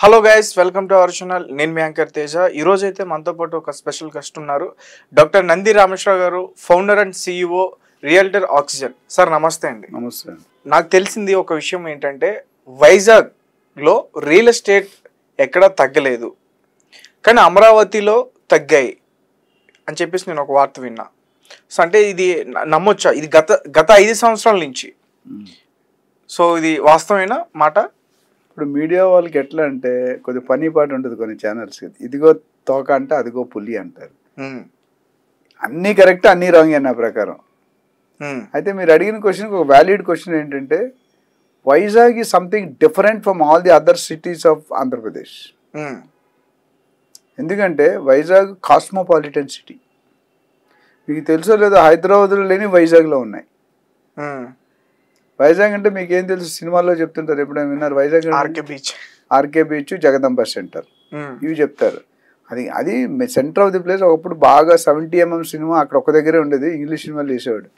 Hello guys, welcome to our channel. నేను మీ anchor Teja. ఈరోజు అయితే మనతో పాటు ఒక స్పెషల్ గెస్ట్ ఉన్నారు. డాక్టర్ నంది రామేశ్వర గారు, founder and CEO realtor oxygen. Sir నమస్తే అండి. నమస్తే. నాకు తెలిసింది ఒక విషయం ఏంటంటే, వైజాగ్లో రియల్ ఎస్టేట్ ఎక్కడా తగ్గలేదు, కానీ అమరావతిలో తగ్గాయి అని చెప్పేసి నేను ఒక వార్త విన్నా. సో అంటే ఇది నమ్మొచ్చా? ఇది గత 5 సంవత్సరాల నుంచి. సో ఇది వాస్తవమైన మాట? ఇప్పుడు మీడియా వాళ్ళకి ఎట్లా అంటే కొద్ది పని పాటు ఉంటుంది కొన్ని ఛానల్స్కి. ఇదిగో తోక అంటే అదిగో పులి అంటారు. అన్నీ కరెక్ట్, అన్నీ రాంగ్ అన్న ప్రకారం. అయితే మీరు అడిగిన క్వశ్చన్కి ఒక వ్యాలిడ్ క్వశ్చన్ ఏంటంటే, Vizag is something different from all the other cities of Andhra Pradesh. ఎందుకంటే వైజాగ్ కాస్మోపాలిటన్ సిటీ. మీకు తెలుసో లేదో, హైదరాబాద్లో లేని వైజాగ్లో ఉన్నాయి. వైజాగ్ అంటే మీకు ఏం తెలుసు, సినిమాల్లో చెప్తుంటారు, ఎప్పుడైనా విన్నారు? Vizag RK beach, Jagadamba centre, ఇవి చెప్తారు. అది సెంటర్ ఆఫ్ ది ప్లేస్. ఒకప్పుడు బాగా 70mm సినిమా అక్కడ ఒక దగ్గరే ఉండేది. ఇంగ్లీష్ సినిమాలు చేసేవాడు.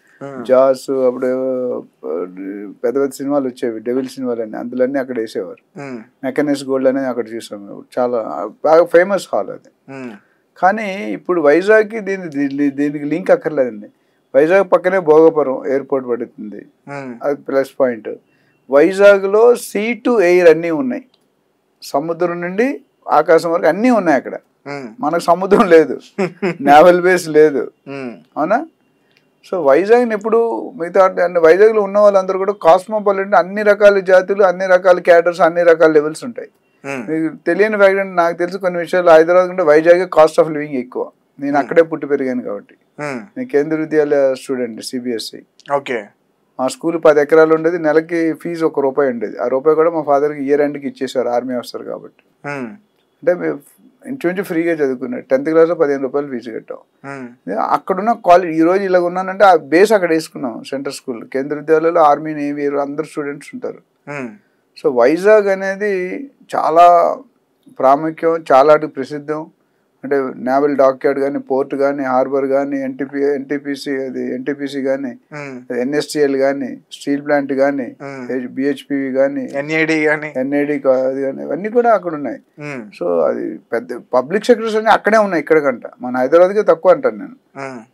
జాస్, అప్పుడు పెద్ద పెద్ద సినిమాలు వచ్చేవి, డెవిల్ సినిమాలు అన్నీ, అందులోనే అక్కడ వేసేవారు. మెకానిక్స్ గోల్డ్ అనేది అక్కడ చూసాం. చాలా బాగా ఫేమస్ హాల్ అది. కానీ ఇప్పుడు వైజాగ్కి దీనికి లింక్ అక్కర్లేదండి. వైజాగ్ పక్కనే భోగపురం ఎయిర్పోర్ట్ పడుతుంది, అది ప్లస్ పాయింట్. వైజాగ్లో సీ టు ఎయిర్ అన్నీ ఉన్నాయి. సముద్రం నుండి ఆకాశం వరకు అన్నీ ఉన్నాయి అక్కడ. మనకు సముద్రం లేదు, నేవల్ బేస్ లేదు, అవునా? సో వైజాగ్ని ఎప్పుడు మిగతా వైజాగ్లో ఉన్న వాళ్ళందరూ కూడా కాస్మోపాలిటన్, అన్ని రకాల జాతులు, అన్ని రకాల క్యాడర్స్, అన్ని రకాల లెవెల్స్ ఉంటాయి. మీకు తెలియని ఫ్యాక్ట్ అంటే, నాకు తెలిసి కొన్ని విషయాలు హైదరాబాద్ కంటే వైజాగ్ కాస్ట్ ఆఫ్ లివింగ్ ఎక్కువ. నేను అక్కడే పుట్టి పెరిగాను కాబట్టి. నేను కేంద్ర విద్యాలయ స్టూడెంట్, సిబిఎస్ఈ. ఓకే. మా స్కూల్ 10 ఎకరాలు ఉండేది. నెలకి ఫీజు ₹1 ఉండేది. ఆ రూపాయి కూడా మా ఫాదర్కి ఇయర్ ఎండ్కి ఇచ్చేసారు, ఆర్మీ ఆఫీసర్ కాబట్టి. అంటే మేము ఇంచుమించు ఫ్రీగా చదువుకున్నాడు. 10th క్లాస్లో ₹15 ఫీజు కట్టాం. అక్కడున్న కాలేజ్ ఈ రోజు ఇలా ఉన్నానంటే ఆ బేస్ అక్కడ వేసుకున్నాం. సెంట్రల్ స్కూల్, కేంద్ర విద్యాలయంలో ఆర్మీ, నేవీ అందరు స్టూడెంట్స్ ఉంటారు. సో వైజాగ్ అనేది చాలా ప్రాముఖ్యం, చాలా ప్రసిద్ధం. అంటే నేవల్ డాక్యార్డ్ కానీ, పోర్ట్ కానీ, హార్బర్ కానీ, ఎన్టీపీసీ కానీ, ఎన్ఎస్టీఎల్ కానీ, స్టీల్ ప్లాంట్ కానీ, బిహెచ్పివి కానీ, ఎన్ఐడి కానీ, అన్నీ కూడా అక్కడ ఉన్నాయి. సో అది పెద్ద పబ్లిక్ సెక్టర్స్ అన్ని అక్కడే ఉన్నాయి, ఇక్కడికంట. మన హైదరాబాద్కే తక్కువ అంటాను నేను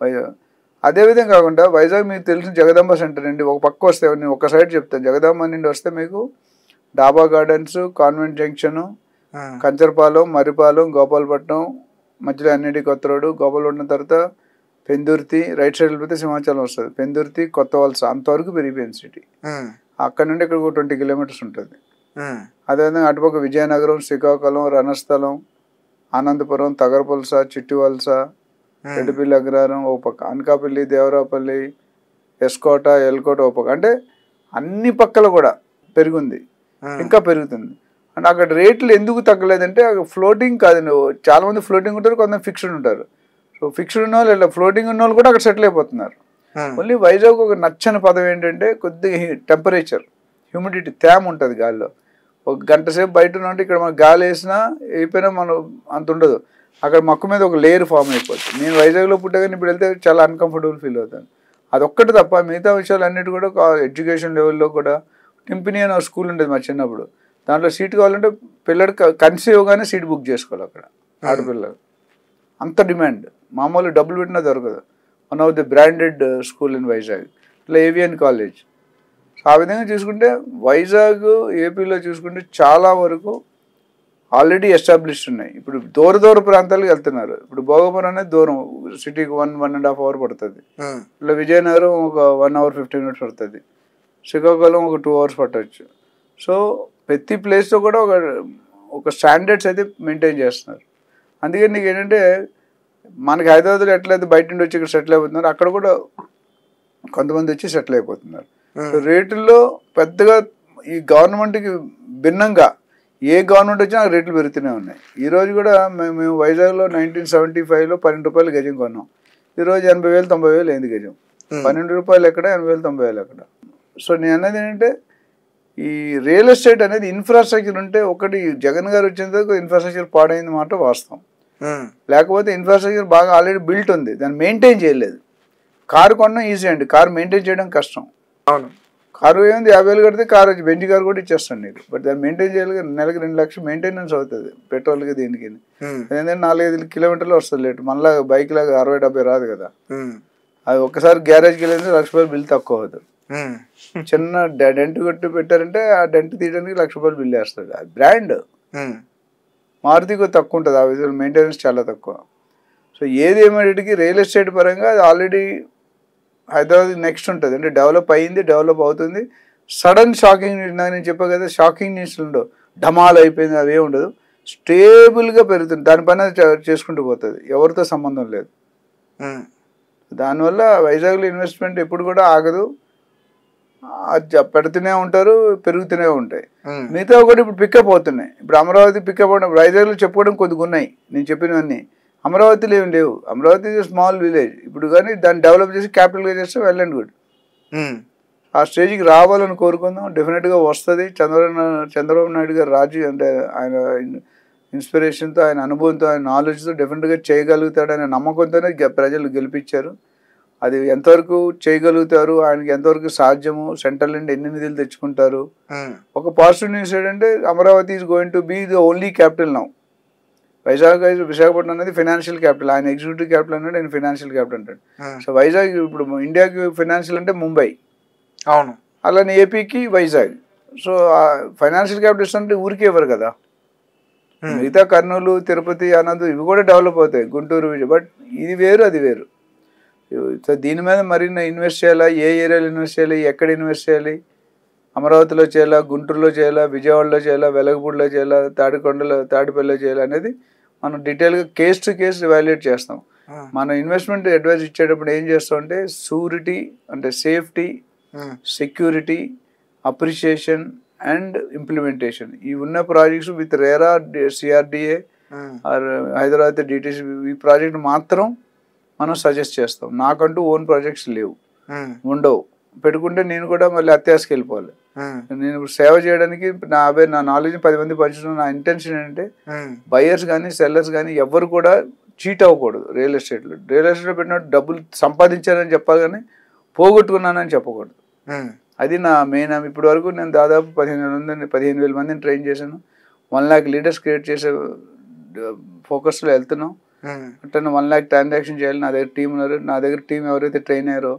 వైజాగ్. అదేవిధంగా కాకుండా వైజాగ్ మీకు తెలిసిన జగదంబ సెంటర్ అండి. ఒక పక్క వస్తే, నేను ఒక సైడ్ చెప్తాను. జగదంబ నుండి వస్తే మీకు డాబా gardens, convent junction, Kancharapalem, Marripalem, Gopalapatnam, మధ్యలో ఎన్ఐడి కొత్త రోడ్డు, గోపాలపట్నం తర్వాత పెందుర్తి, రైట్ సైడ్ వెళ్ళిపోతే సింహాచలం వస్తుంది. పెందుర్తి, కొత్త వలస, అంతవరకు పెరిగిపోయింది సిటీ. అక్కడ నుండి ఇక్కడ 20 కిలోమీటర్స్ ఉంటుంది. అదేవిధంగా అటుపక్క విజయనగరం, శ్రీకాకుళం, రణస్థలం, అనంతపురం, తగరపులస, చిట్టివలస, రెడ్డిపల్లి, అగ్రహారం ఓ పక్క, అనకాపల్లి, దేవరాపల్లి, ఎస్కోట, ఎల్కోట ఓ పక్క. అంటే అన్ని పక్కల కూడా పెరిగింది, ఇంకా పెరుగుతుంది. అంటే అక్కడ రేట్లు ఎందుకు తగ్గలేదంటే, ఫ్లోటింగ్ కాదండి. చాలా మంది ఫ్లోటింగ్ ఉంటారు, కొంతమంది ఫిక్స్డ్ ఉంటారు. సో ఫిక్స్డ్ ఉన్న వాళ్ళు, ఫ్లోటింగ్ ఉన్న వాళ్ళు కూడా అక్కడ సెటిల్ అయిపోతున్నారు. ఓన్లీ వైజాగ్ ఒక నచ్చని పదం ఏంటంటే, కొద్దిగా టెంపరేచర్, హ్యూమిడిటీ, తేమ ఉంటుంది గాలిలో. ఒక గంట సేపు బయట ఉన్నట్టు ఇక్కడ మనం గాలి వేసినా అయిపోయినా మనం అంత ఉండదు. అక్కడ మక్కు మీద ఒక లేయర్ ఫామ్ అయిపోతుంది. నేను వైజాగ్లో పుట్టగానే ఇప్పుడు వెళ్తే చాలా అన్కంఫర్టబుల్ ఫీల్ అవుతాను. అదొక్కటి తప్ప మిగతా విషయాలు అన్నిటి కూడా ఎడ్యుకేషన్ లెవెల్లో కూడా. టింపిని అని ఒక స్కూల్ ఉండేది మా చిన్నప్పుడు. దాంట్లో సీట్ కావాలంటే పిల్లడు కన్సీవ్ గానే సీట్ బుక్ చేసుకోవాలి అక్కడ, ఆడపిల్లలు. అంత డిమాండ్, మామూలు డబ్బులు పెట్టినా దొరకదు. One of the branded school in Vizag. ఇట్లా ఏవిఎన్ కాలేజ్. సో ఆ విధంగా చూసుకుంటే వైజాగ్ ఏపీలో చూసుకుంటే చాలా వరకు ఆల్రెడీ ఎస్టాబ్లిష్డ్ ఉన్నాయి. ఇప్పుడు దూర ప్రాంతాలకు వెళ్తున్నారు. ఇప్పుడు భోగపురం అనేది దూరం, సిటీకి 1.5 hour పడుతుంది. ఇట్లా విజయనగరం ఒక 1 hour 15 minutes పడుతుంది. శ్రీకాకుళం ఒక 2 hours పట్టవచ్చు. సో ప్రతి ప్లేస్లో కూడా ఒక స్టాండర్డ్స్ అయితే మెయింటైన్ చేస్తున్నారు. అందుకని నీకు ఏంటంటే, మనకి హైదరాబాద్లో ఎట్లయితే బయట నుండి వచ్చి ఇక్కడ సెటిల్ అయిపోతున్నారు, అక్కడ కూడా కొంతమంది వచ్చి సెటిల్ అయిపోతున్నారు. సో రేట్లలో పెద్దగా ఈ గవర్నమెంట్కి భిన్నంగా ఏ గవర్నమెంట్ వచ్చినా రేట్లు పెరుగుతూనే ఉన్నాయి. ఈరోజు కూడా మేము వైజాగ్లో 1975లో ₹12 గజం కొన్నాం. ఈరోజు 80,000 90,000 అయింది గజం. ₹12 ఎక్కడ, 80,000 90,000 ఎక్కడ. సో నేను అన్నది ఏంటంటే, ఈ రియల్ ఎస్టేట్ అనేది ఇన్ఫ్రాస్ట్రక్చర్ ఉంటే, ఒకటి జగన్ గారు వచ్చేందుకు ఇన్ఫ్రాస్ట్రక్చర్ పాడైంది మాట వాస్తవం. లేకపోతే ఇన్ఫ్రాస్ట్రక్చర్ బాగా ఆల్రెడీ బిల్ట్ ఉంది, దాన్ని మెయింటైన్ చేయలేదు. కారు కొనడం ఈజీ అండి, కారు మెయింటైన్ చేయడం కష్టం. అవును. కారు ఏముంది 50,000 కడితే కారు వచ్చి బెంచ్ కారు కూడా ఇచ్చేస్తాను నీకు. బట్ దాన్ని మెయింటైన్ చేయాలి, నెలకి 2 లక్షలు మెయింటెనెన్స్ అవుతుంది పెట్రోల్కి దీనికి. ఎందుకంటే 4-5 కిలోమీటర్లు వస్తుంది లేట్, మళ్ళీ బైక్ లాగా 60-70 రాదు కదా. అది ఒక్కసారి గ్యారేజ్కి వెళ్ళింది ₹1,00,000 బిల్ తక్కువ అవుతుంది. చిన్న డెంట్ కొట్టి పెట్టారంటే ఆ డెంట్ తీయడానికి ₹1,00,000 బిల్ వేస్తాడు. అది బ్రాండ్. మారుతి కూడా తక్కువ ఉంటుంది ఆ విధంగా, మెయింటెనెన్స్ చాలా తక్కువ. సో ఏది ఏమైనటికి రియల్ ఎస్టేట్ పరంగా అది ఆల్రెడీ హైదరాబాద్ నెక్స్ట్ ఉంటుంది. అంటే డెవలప్ అయ్యింది, డెవలప్ అవుతుంది. సడన్ షాకింగ్ నేను చెప్పా కదా, షాకింగ్ న్యూస్ ఉండవు, ఢమాల్ అయిపోయింది అవే ఉండదు. స్టేబుల్గా పెరుగుతుంది, దాని పైన చేసుకుంటూ పోతుంది, ఎవరితో సంబంధం లేదు. దానివల్ల వైజాగ్లో ఇన్వెస్ట్మెంట్ ఎప్పుడు కూడా ఆగదు, పెడుతూనే ఉంటారు, పెరుగుతూనే ఉంటాయి. మిగతా కూడా ఇప్పుడు పికప్ అవుతున్నాయి. ఇప్పుడు అమరావతి పికప్ అవడం, వైజాగ్లో చెప్పుకోవడం కొద్దిగా ఉన్నాయి నేను చెప్పినవన్నీ. అమరావతిలో ఏమి లేవు. Amaravati small village. ఇప్పుడు కానీ దాన్ని డెవలప్ చేసి క్యాపిటల్గా చేస్తే వెల్ అండ్ గుడ్. ఆ స్టేజ్కి రావాలని కోరుకుందాం. డెఫినెట్గా వస్తుంది. చంద్రబాబు నాయుడు గారు అంటే ఆయన ఇన్స్పిరేషన్తో, ఆయన అనుభవంతో, ఆయన నాలెడ్జ్తో డెఫినెట్గా చేయగలుగుతాడనే నమ్మకంతోనే ప్రజలు గెలిపించారు. అది ఎంతవరకు చేయగలుగుతారు, ఆయనకి ఎంతవరకు సాధ్యము, సెంట్రల్ నుండి ఎన్ని నిధులు తెచ్చుకుంటారు. ఒక పాజిటివ్ న్యూస్ ఏంటంటే Amaravati is going to be the only capital now. Visakhapatnam అనేది ఫైనాన్షియల్ క్యాపిటల్. ఆయన ఎగ్జిక్యూటివ్ క్యాపిటల్ అన్నాడు, ఆయన ఫైనాన్షియల్ క్యాపిటల్ అంటాడు. సో వైజాగ్ ఇప్పుడు ఇండియాకి ఫైనాన్షియల్ అంటే ముంబై, అవును, అలానే ఏపీకి వైజాగ్. సో ఫైనాన్షియల్ క్యాపిటల్స్ అంటే ఊరికే ఇవ్వరు కదా. మిగతా కర్నూలు, తిరుపతి, అనంతపురం ఇవి కూడా డెవలప్ అవుతాయి, గుంటూరు, విజయ్. బట్ ఇది వేరు, అది వేరు. సో దీని మీద మరిన్ని ఇన్వెస్ట్ చేయాలా, ఏ ఏరియాలో ఇన్వెస్ట్ చేయాలి, ఎక్కడ ఇన్వెస్ట్ చేయాలి, అమరావతిలో చేయాలా, గుంటూరులో చేయాలా, విజయవాడలో చేయాలా, వెలగపూడిలో చేయాలా, తాడిపల్లిలో చేయాలా అనేది మనం డీటెయిల్గా కేస్ టు కేస్ ఎవాల్యుయేట్ చేస్తాం. మనం ఇన్వెస్ట్మెంట్ అడ్వైస్ ఇచ్చేటప్పుడు ఏం చేస్తామంటే షూరిటీ అంటే safety, security, appreciation and implementation, ఈ ఉన్న projects with RERA, CRDA or Hyderabad DTC, ఈ ప్రాజెక్ట్ మాత్రం మనం సజెస్ట్ చేస్తాం. నాకంటూ ఓన్ ప్రాజెక్ట్స్ లేవు, ఉండవు. పెట్టుకుంటే నేను కూడా మళ్ళీ అత్యాశకి వెళ్ళిపోవాలి. నేను ఇప్పుడు సేవ చేయడానికి నా నాలెడ్జ్ 10 మంది పంచడం. నా ఇంటెన్షన్ ఏంటంటే బయర్స్ కానీ సెల్లర్స్ కానీ ఎవరు కూడా చీట్ అవ్వకూడదు. రియల్ ఎస్టేట్లో పెట్టినట్టు డబ్బులు సంపాదించానని చెప్పాలి కానీ పోగొట్టుకున్నానని చెప్పకూడదు. అది నా మెయిన్. ఇప్పటి వరకు నేను దాదాపు 15,000 మందిని ట్రైన్ చేశాను. 1 lakh లీడర్స్ క్రియేట్ చేసే ఫోకస్లో వెళ్తున్నాం. అంటే 1 lakh ట్రాన్సాక్షన్ చేయాలి. నా దగ్గర టీం ఉన్నారు. నా దగ్గర టీం ఎవరైతే ట్రైన్ అయ్యారో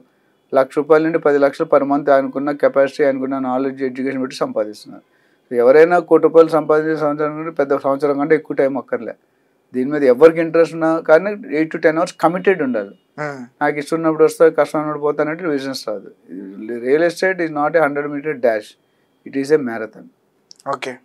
₹1,00,000 నుండి 10 లక్షలు పర్ మంత్ ఆయనకున్న కెపాసిటీ, ఆయనకున్న నాలెడ్జ్, ఎడ్యుకేషన్ బట్టి సంపాదిస్తున్నారు. ఎవరైనా ₹1,00,00,000 సంపాదించే సంవత్సరం కంటే పెద్ద సంవత్సరం కంటే ఎక్కువ టైం అక్కర్లే. దీని మీద ఎవరికి ఇంట్రెస్ట్ ఉన్నా కానీ 8 to 10 hours కమిటెడ్ ఉండాలి. నాకు ఇస్తున్నప్పుడు వస్తుంది, కష్టం ఉన్నప్పుడు పోతానంటే బిజినెస్ రాదు. Real estate is not a 100-meter dash, it is a marathon. Okay.